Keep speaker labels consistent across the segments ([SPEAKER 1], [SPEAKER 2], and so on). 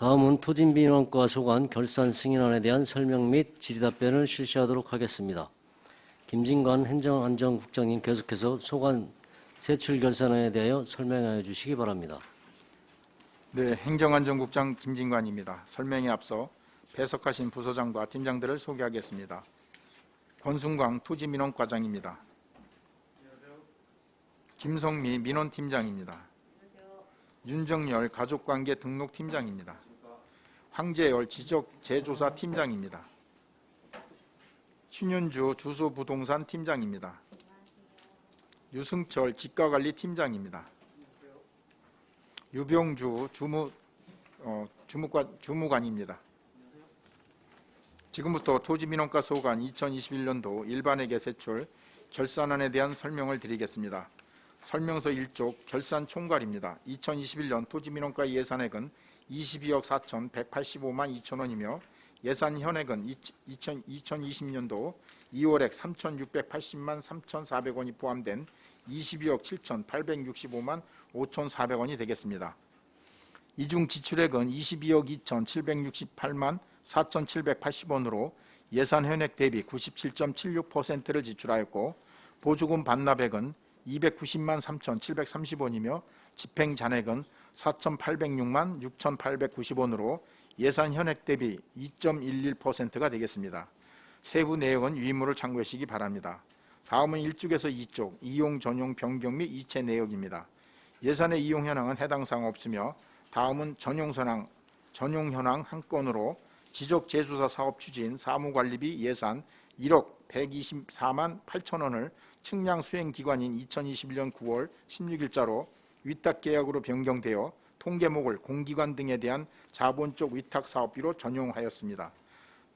[SPEAKER 1] 다음은 토지민원과 소관 결산 승인안에 대한 설명 및 질의답변을 실시하도록 하겠습니다. 김진관 행정안전국장님 계속해서 소관 세출 결산안에 대하여 설명하여 주시기 바랍니다.
[SPEAKER 2] 네, 행정안전국장 김진관입니다. 설명에 앞서 배석하신 부서장과 팀장들을 소개하겠습니다. 권순광 토지민원과장입니다. 김성미 민원팀장입니다. 윤정열 가족관계 등록팀장입니다. 황재열 지적재조사팀장입니다. 신윤주 주소부동산 팀장입니다. 유승철 집가관리팀장입니다. 유병주 주무관입니다. 지금부터 토지민원과 소관 2021년도 일반회계 세출 결산안에 대한 설명을 드리겠습니다. 설명서 1쪽 결산 총괄입니다. 2021년 토지민원과 예산액은 22억 4,185만 2천원이며 예산 현액은 2020년도 2월액 3,680만 3,400원이 포함된 22억 7,865만 5,400원이 되겠습니다. 이중 지출액은 22억 2,768만 4,780원으로 예산 현액 대비 97.76%를 지출하였고 보조금 반납액은 290만 3,730원이며 집행 잔액은 4,806만 6,890원으로 예산 현액 대비 2.11%가 되겠습니다. 세부 내용은 위문을 참고하시기 바랍니다. 다음은 1쪽에서 2쪽 이용 전용 변경 및 이체 내역입니다. 예산의 이용 현황은 해당 사항 없으며 다음은 전용 현황 한 건으로 지적재조사 사업 추진 사무관리비 예산 1억 124만 8천원을 측량 수행기관인 2021년 9월 16일자로 위탁계약으로 변경되어 통계목을 공기관 등에 대한 자본적 위탁사업비로 전용하였습니다.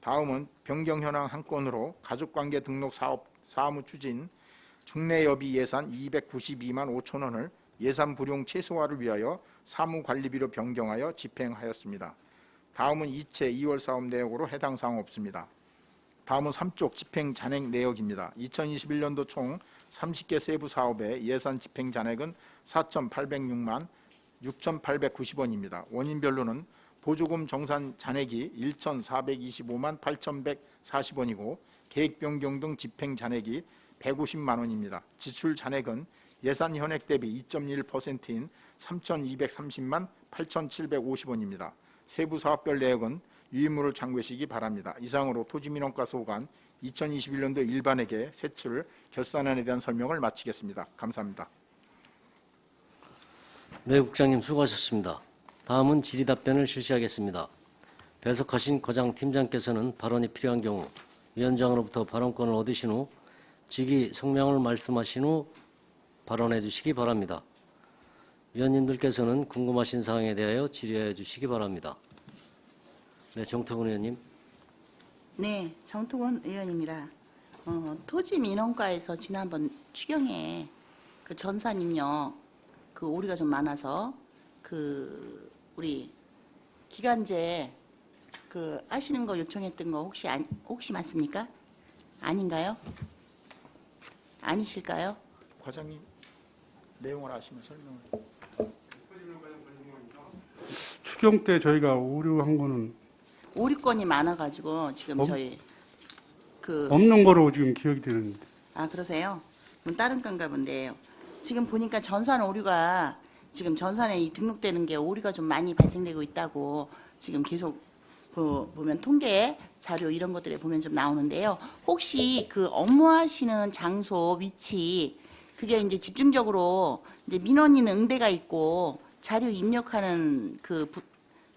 [SPEAKER 2] 다음은 변경 현황 한 건으로 가족관계 등록 사업 사무추진 중례여비 예산 292만 5천원을 예산 불용 최소화를 위하여 사무관리비로 변경하여 집행하였습니다. 다음은 이체 2월 사업 내역으로 해당 사항 없습니다. 다음은 3쪽 집행 잔액 내역입니다. 2021년도 총 30개 세부 사업의 예산 집행 잔액은 4,806만 6,890원입니다. 원인별로는 보조금 정산 잔액이 1,425만 8,140원이고 계획 변경 등 집행 잔액이 150만 원입니다. 지출 잔액은 예산 현액 대비 2.1%인 3,230만 8,750원입니다. 세부 사업별 내역은 유의무를 참고하시기 바랍니다. 이상으로 토지민원과 소관 2021년도 일반회계 세출 결산안에 대한 설명을 마치겠습니다. 감사합니다.
[SPEAKER 1] 네, 국장님 수고하셨습니다. 다음은 질의답변을 실시하겠습니다. 배석하신 과장팀장께서는 발언이 필요한 경우 위원장으로부터 발언권을 얻으신 후 직위 성명을 말씀하신 후 발언해 주시기 바랍니다. 위원님들께서는 궁금하신 사항에 대하여 질의해 주시기 바랍니다. 네, 정태근 의원님.
[SPEAKER 3] 네, 정태근 의원입니다. 토지민원과에서 지난번 추경에 그 전산 입력 그 오류가 좀 많아서 그 우리 기간제 그 하시는 거 요청했던 거 혹시 맞습니까? 아닌가요? 아니실까요?
[SPEAKER 2] 과장님 내용을 아시면 설명을.
[SPEAKER 4] 추경 때 저희가 오류한 거는
[SPEAKER 3] 오류건이 많아가지고 지금 저희 그
[SPEAKER 4] 없는 거로 지금 기억이 되는데.
[SPEAKER 3] 아, 그러세요? 그럼 다른 건가 본데요. 지금 보니까 전산 오류가 지금 전산에 등록되는 게 오류가 좀 많이 발생되고 있다고 지금 계속 보면 통계 자료 이런 것들에 보면 좀 나오는데요. 혹시 그 업무하시는 장소 위치 그게 이제 집중적으로 이제 민원인 응대가 있고 자료 입력하는 그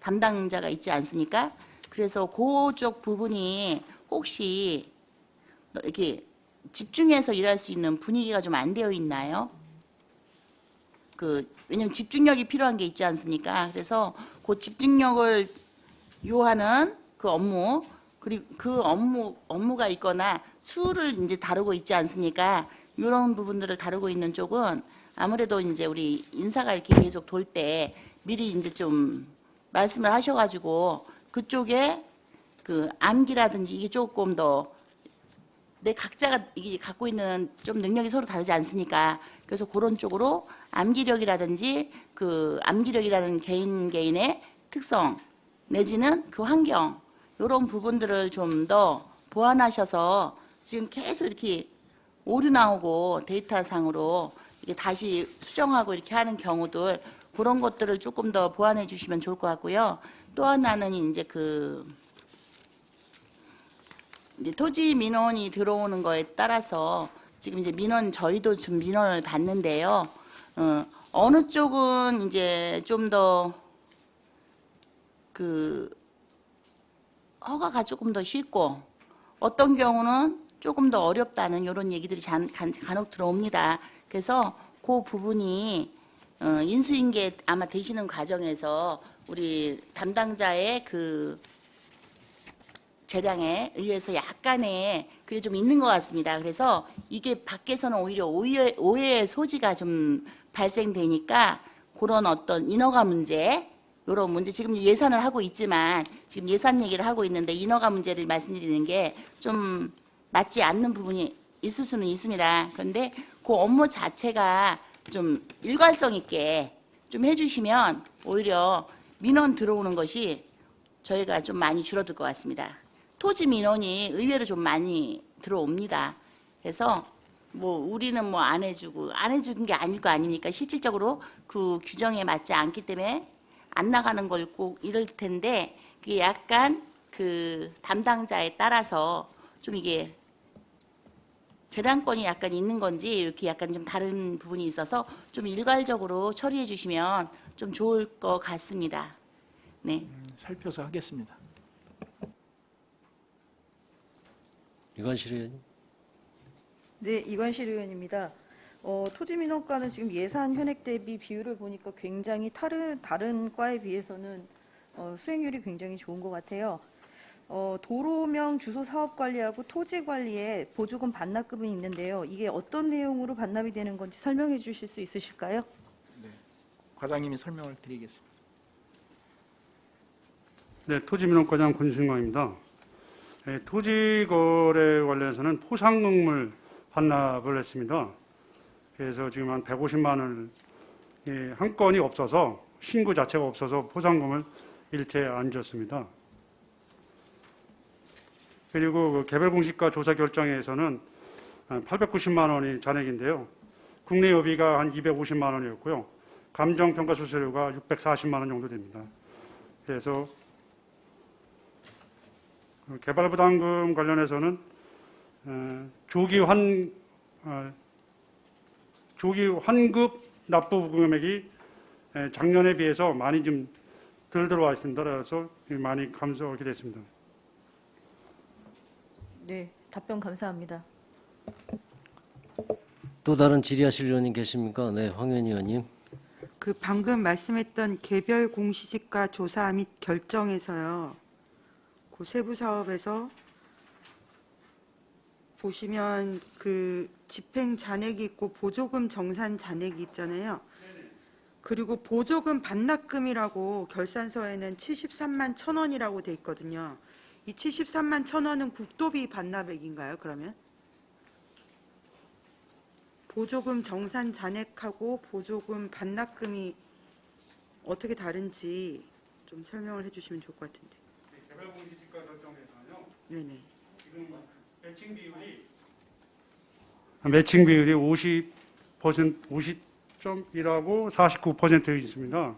[SPEAKER 3] 담당자가 있지 않습니까? 그래서 그쪽 부분이 혹시 이렇게 집중해서 일할 수 있는 분위기가 좀 안 되어 있나요? 왜냐면 집중력이 필요한 게 있지 않습니까? 그래서 그 집중력을 요하는 그 업무, 그리고 그 업무가 있거나 수를 이제 다루고 있지 않습니까? 이런 부분들을 다루고 있는 쪽은 아무래도 이제 우리 인사가 이렇게 계속 돌 때 미리 이제 좀 말씀을 하셔가지고 그쪽에 그 암기라든지 이게 조금 더 내 각자가 이게 갖고 있는 좀 능력이 서로 다르지 않습니까? 그래서 그런 쪽으로 암기력이라든지 그 암기력이라는 개인의 특성 내지는 그 환경 이런 부분들을 좀 더 보완하셔서 지금 계속 이렇게 오류 나오고 데이터상으로 이게 다시 수정하고 이렇게 하는 경우들 그런 것들을 조금 더 보완해 주시면 좋을 것 같고요. 또 하나는 이제 이제 토지 민원이 들어오는 거에 따라서 지금 이제 저희도 지금 민원을 받는데요. 어느 쪽은 이제 좀 더 허가가 조금 더 쉽고 어떤 경우는 조금 더 어렵다는 이런 얘기들이 간혹 들어옵니다. 그래서 그 부분이 인수인계 아마 되시는 과정에서 우리 담당자의 재량에 의해서 약간의 그게 좀 있는 것 같습니다. 그래서 이게 밖에서는 오히려 오해의 소지가 좀 발생되니까 그런 어떤 인허가 문제, 이런 문제 지금 예산을 하고 있지만 지금 예산 얘기를 하고 있는데 인허가 문제를 말씀드리는 게 좀 맞지 않는 부분이 있을 수는 있습니다. 그런데 그 업무 자체가 좀 일관성 있게 좀 해주시면 오히려 민원 들어오는 것이 저희가 좀 많이 줄어들 것 같습니다. 토지 민원이 의외로 좀 많이 들어옵니다. 그래서 우리는 안 해주고 안 해주는 게 아닐 거 아닙니까? 실질적으로 그 규정에 맞지 않기 때문에 안 나가는 걸 꼭 이럴 텐데 그게 약간 담당자에 따라서 좀 이게 재량권이 약간 있는 건지 이렇게 약간 좀 다른 부분이 있어서 좀 일괄적으로 처리해 주시면 좀 좋을 것 같습니다. 네.
[SPEAKER 2] 살펴서 하겠습니다.
[SPEAKER 1] 이관실 의원님.
[SPEAKER 5] 네, 이관실 의원입니다. 토지민원과는 지금 예산 현액 대비 비율을 보니까 굉장히 다른 과에 비해서는 수행률이 굉장히 좋은 것 같아요. 도로명 주소 사업 관리하고 토지 관리에 보조금 반납금이 있는데요. 이게 어떤 내용으로 반납이 되는 건지 설명해 주실 수 있으실까요?
[SPEAKER 2] 과장님이 설명을 드리겠습니다.
[SPEAKER 4] 네, 토지민원과장 권순광입니다. 네, 토지거래 관련해서는 포상금을 반납을 했습니다. 그래서 지금 한 150만 원을 한 건이 없어서 신고 자체가 없어서 포상금을 일체 안 줬습니다. 그리고 개별공시가 조사 결정에서는 890만 원이 잔액인데요. 국내 여비가 한 250만 원이었고요. 감정평가 수수료가 640만 원 정도 됩니다. 그래서 개발부담금 관련해서는 조기 환급 납부 금액이 작년에 비해서 많이 좀 덜 들어와 있습니다. 그래서 많이 감소하게 됐습니다.
[SPEAKER 5] 네, 답변 감사합니다.
[SPEAKER 1] 또 다른 질의하실 의원님 계십니까? 네, 황현희 의원님.
[SPEAKER 6] 방금 말씀했던 개별 공시지가 조사 및 결정에서요. 그 세부 사업에서 보시면 집행 잔액이 있고 보조금 정산 잔액이 있잖아요. 그리고 보조금 반납금이라고 결산서에는 73만 1,000원이라고 돼 있거든요. 이 73만 1,000원은 국도비 반납액인가요, 그러면? 보조금 정산 잔액하고 보조금 반납금이 어떻게 다른지 좀 설명을 해주시면 좋을 것 같은데.
[SPEAKER 4] 개별공시지가 결정에서는요.
[SPEAKER 6] 네네.
[SPEAKER 4] 지금 매칭 비율이 50.1하고 49% 있습니다.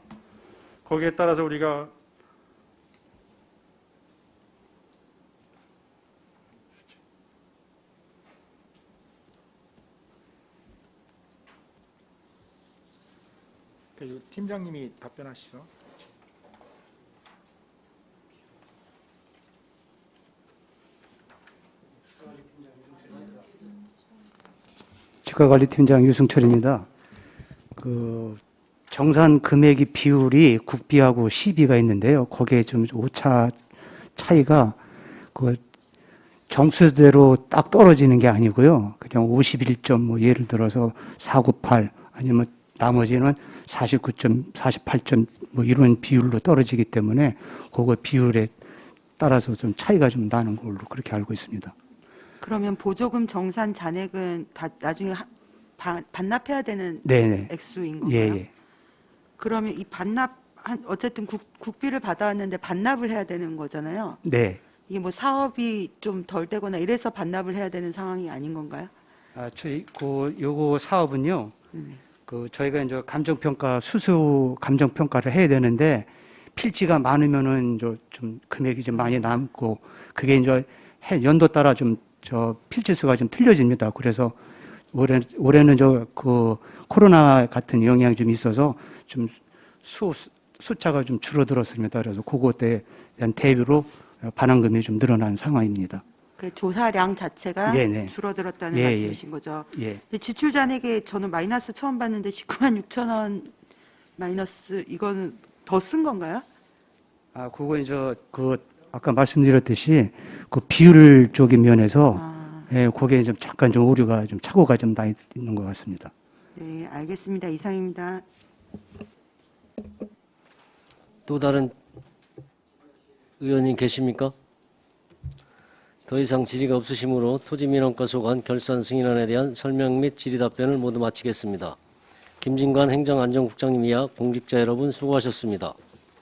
[SPEAKER 4] 거기에 따라서 우리가
[SPEAKER 2] 팀장님이 답변하시죠.
[SPEAKER 7] 주가관리팀장 유승철입니다. 정산 금액이 비율이 국비하고 시비가 있는데요. 거기에 좀 오차 차이가 정수대로 딱 떨어지는 게 아니고요. 그냥 51점 예를 들어서 498 아니면 나머지는 49점, 48점 이런 비율로 떨어지기 때문에 그거 비율에 따라서 좀 차이가 좀 나는 걸로 그렇게 알고 있습니다.
[SPEAKER 6] 그러면 보조금 정산 잔액은 다 나중에 반납해야 되는
[SPEAKER 7] 네네.
[SPEAKER 6] 액수인 건가요?
[SPEAKER 7] 예.
[SPEAKER 6] 그러면 이 반납 어쨌든 국비를 받아왔는데 반납을 해야 되는 거잖아요.
[SPEAKER 7] 네.
[SPEAKER 6] 이게 뭐 사업이 좀 덜 되거나 이래서 반납을 해야 되는 상황이 아닌 건가요?
[SPEAKER 7] 저희 요거 사업은요. 저희가 이제 감정평가 수수 감정평가를 해야 되는데 필지가 많으면은 좀 금액이 좀 많이 남고 그게 이제 연도 따라 좀 필지 수가 좀 틀려집니다. 그래서 올해는 코로나 같은 영향이 좀 있어서 좀 숫자가 좀 줄어들었습니다. 그래서 그것에 대한 대비로 반환금이 좀 늘어난 상황입니다.
[SPEAKER 6] 그 조사량 자체가
[SPEAKER 7] 네네.
[SPEAKER 6] 줄어들었다는
[SPEAKER 7] 예,
[SPEAKER 6] 말씀이신 거죠.
[SPEAKER 7] 예.
[SPEAKER 6] 근데 지출 잔액에 저는 마이너스 처음 봤는데 19만 6천 원 마이너스 이건 더 쓴 건가요?
[SPEAKER 7] 그거 이제 아까 말씀드렸듯이 그 비율 쪽인 면에서 거기에 좀 잠깐 좀 오류가 좀 착오가 좀 나 있는 것 같습니다.
[SPEAKER 6] 네, 알겠습니다. 이상입니다.
[SPEAKER 1] 또 다른 의원님 계십니까? 더 이상 질의가 없으시므로 토지민원과 소관 결산 승인안에 대한 설명 및 질의 답변을 모두 마치겠습니다. 김진관 행정안전국장님 이하 공직자 여러분 수고하셨습니다.